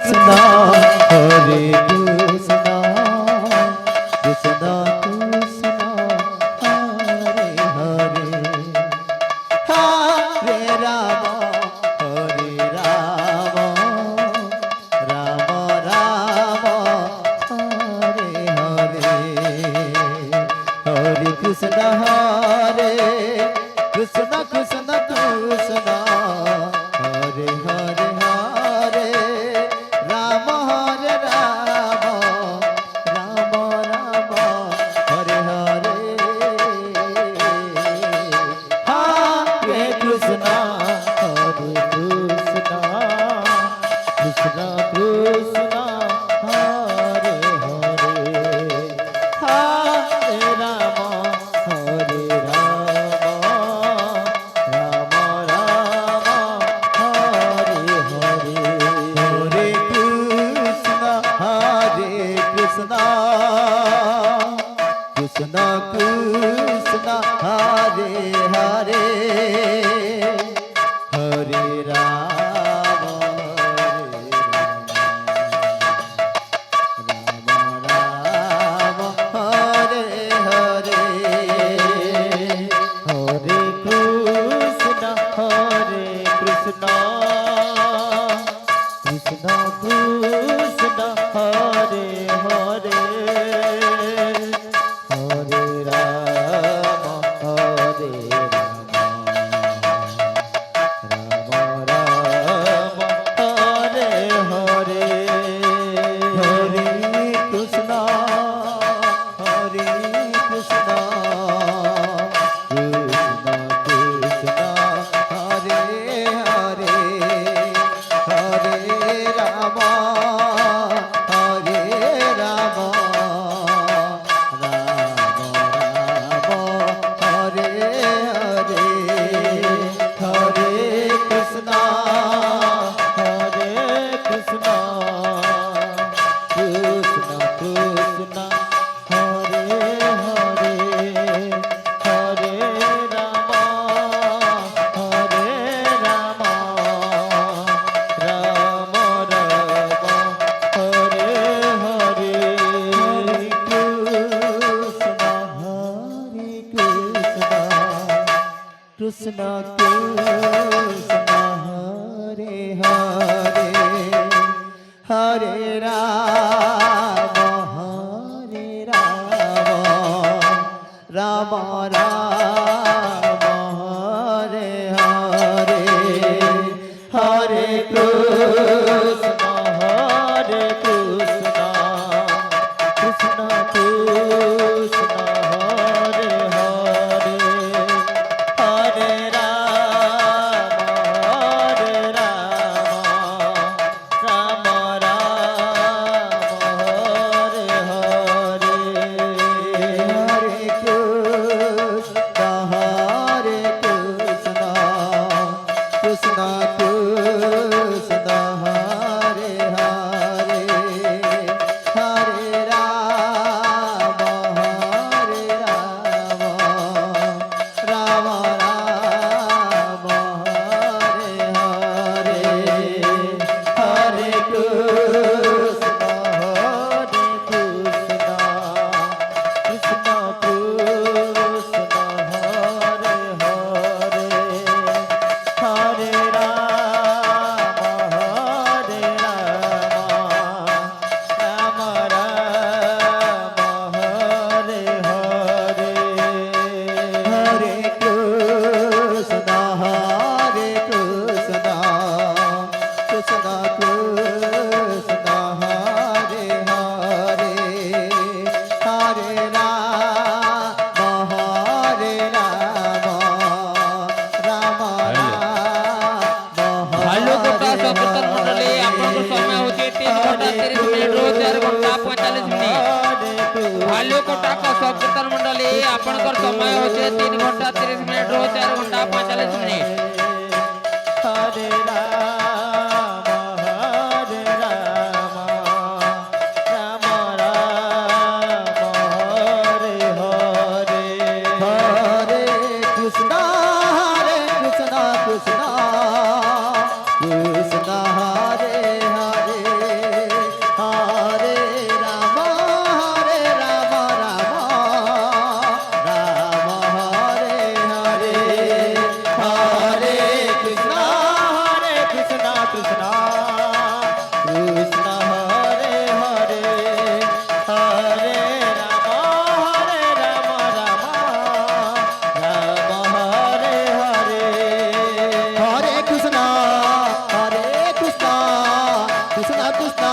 Krishna Hare Krishna Krishna Krishna Hare Hare Hare Rama Hare Rama Rama Rama Hare Hare Hare Krishna Hare Krishna Krishna Krishna Hare Hare Hare Rama Hare Rama Rama Rama Hare Hare Hare Krishna Hare Krishna Krishna Krishna Hare Hare Hare Rama Hare Rama Rama Rama Hare Hare Hare Krishna Hare Krishna Krishna Krishna Hare Hare Hare Rama Rama Hare Hare Hare Krishna Hare Krishna Krishna Krishna Hare Hare Hare Rama Hare Rama Rama Hare Hare Hare Krishna Hare Krishna Krishna Krishna Hare Hare Hare Rama Hare Rama Rama Rama Hare Hare Hare Krishna Hare Krishna Krishna Krishna Hare Hare Hare Rama Hare Rama Rama Rama Hare Hare Krishna Krishna Hare Hare Hare Rama Hare Rama Rama Rama Hare Hare Hare Krishna Hare Krishna Krishna Krishna Hare Hare Hare Rama Hare Rama Rama Rama Hare Hare Hare Krishna Hare Krishna Krishna Krishna Hare Hare Hare Rama Hare Rama Rama Rama Hare Hare Hare Krishna Hare Krishna Krishna Krishna Hare Hare Hare Rama Hare Rama Rama Rama Hare Hare Hare Krishna Hare Krishna Krishna Krishna Hare Hare Hare Rama Hare Rama Rama Rama ভালো কোটা Hare সপ্তাহ মন্ডলী আপনার সময় হচ্ছে 3 ঘন্টা 30 minute rho 4 ঘন্টা 45 minute ভালো কোটা সপ্তাহ মন্ডলী আপনার সময় হচ্ছে 3 ঘন্টা 30 মিনিট রো 4 ঘন্টা 45 minute Hare Rama Hare Rama Rama Rama Hare Hare Hare Krishna Hare Krishna Krishna Krishna Hare Hare Krishna Krishna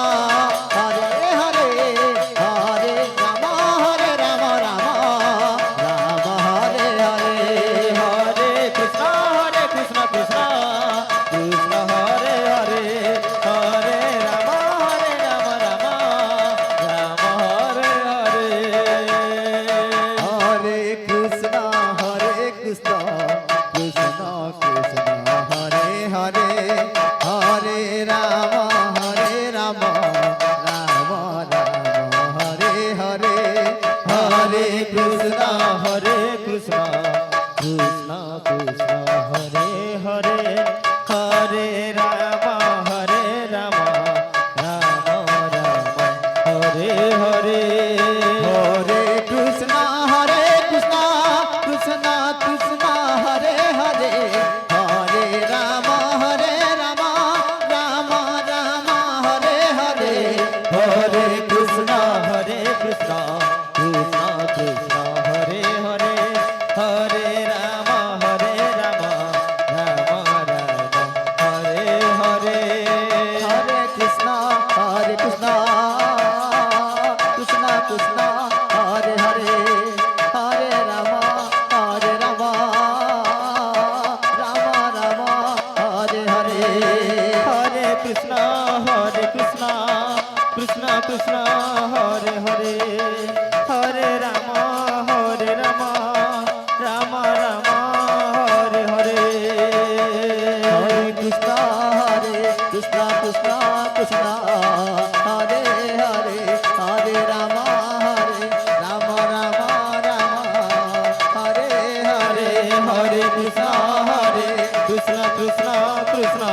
Hare Hare Hare Ram Ram Ram Hare Hare Hare Krishna Krishna Krishna Hare Hare Hare Ram Ram Ram Hare Hare Hare Krishna Krishna Krishna Hare Hare Hare Ram Ram Ram Hare Hare Hare Krishna Krishna Krishna Krishna Hare Hare Hare Ram Ram Ram Hare Hare Hare Krishna Krishna Krishna Krishna Hare Hare Hare Ram Ram Ram Ram Hare Hare Hare Krishna Krishna Krishna Krishna Hare Hare Hare Ram Ram Ram Ram Hare Hare Hare Krishna Krishna Krishna Krishna Hare Hare Hare Ram Ram Ram Hare Hare Hare Krishna Krishna Krishna Krishna Hare Hare Hare Ram Ram Ram Hare Hare Hare Krishna Krishna Krishna Krishna Hare Hare Hare Ram Ram Ram Hare Hare Hare Krishna Krishna Krishna Krishna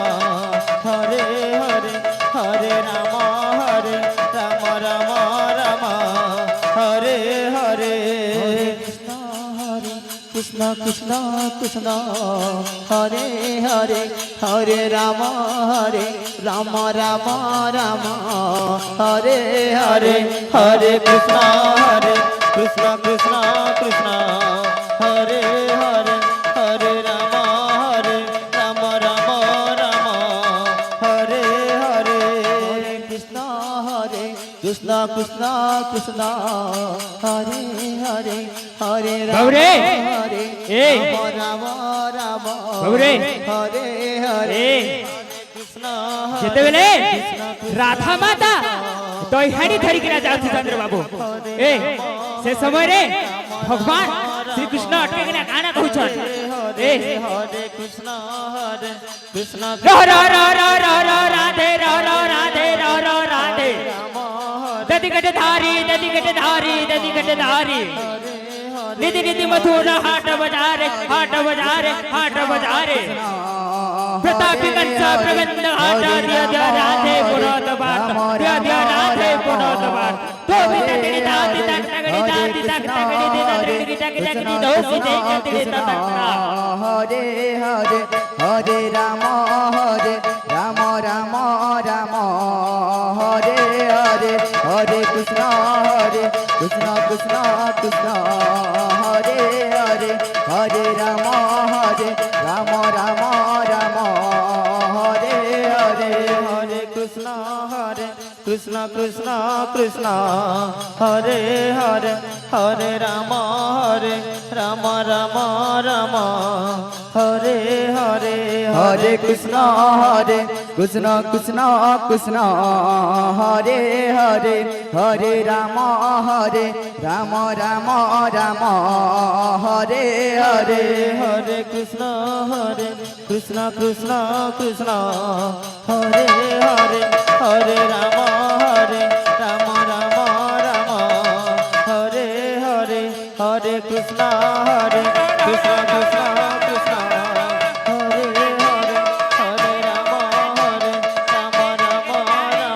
Hare Hare Hare Ram Ram Ram Hare Hare Krishna Krishna Krishna Hare Hare Hare Ram Ram Ram Hare Hare Hare Krishna Krishna Krishna Krishna Hare Hare Hare Ram Ram Ram Hare Hare Krishna Krishna Krishna Krishna Hare Hare হরে বাবুরে! হরে এই! রাম রাম বাবুরে! হরে হরে এই! কৃষ্ণ যেতেবেলে রাধা মাতা দইহাড়ি ধরিকিনা যাচ্ছে চন্দ্র বাবু এ সে সময় ভগবান শ্রীকৃষ্ণ অটকিনা গানা কହୁଛন এ হরে কৃষ্ণ কৃষ্ণ র র র র র র রাধে র র রাধে র র রাধে দদি গট ধারি দদি গট ধারি দদি গট ধারি निधि निधि मथुरा हाट बाजारे हाट बाजारे हाट बाजारे प्रतापी कंसा प्रबंध हाट दिया दिया राधे पुरोत बाट दिया दिया राधे पुरोत बाट तो भी तगड़ी दादी तक तगड़ी दादी तक तगड़ी दी तगड़ी तगड़ी तगड़ी दो सीधे तगड़ी तक हरे हरे हरे राम राम राम राम हरे हरे हरे कृष्ण कृष्ण कृष्ण कृष्ण हरे हरे हरे राम राम राम राम हरे हरे हरे कृष्ण कृष्ण कृष्ण कृष्ण हरे हरे हरे राम राम राम हरे हरे हरे कृष्ण कृष्ण कृष्ण कृष्ण हरे हरे हरे राम राम राम हरे हरे हरे कृष्ण कृष्ण कृष्ण हरे हरे हरे राम राम राम हरे हरे हरे कृष्ण कृष्ण कृष्ण कृष्ण हरे हरे हरे राम राम राम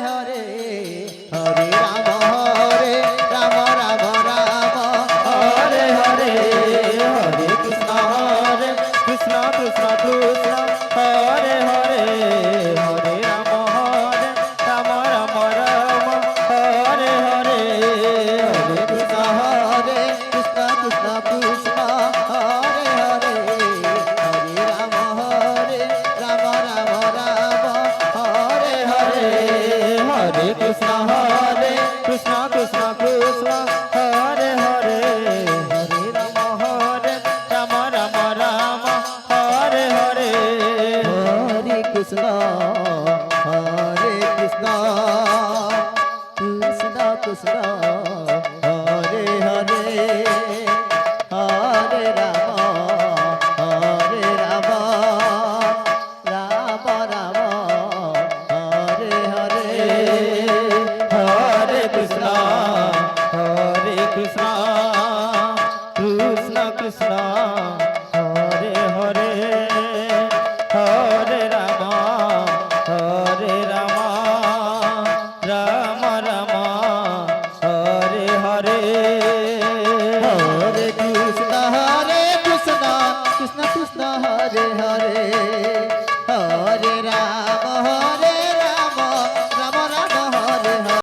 हरे हरे राम কৃষ্ণ হরে কৃষ্ণ কৃষ্ণ কৃষ্ণ হরে হরে হরে রাম হরে রাম রাম রাম হরে হরে হরে কৃষ্ণ কৃষ্ণ কৃষ্ণ হরে হরে হরে রাম রাম রাম হরে হরে হরে কৃষ্ণ কৃষ্ণ কৃষ্ণ হরে হরে হরে রাম হরে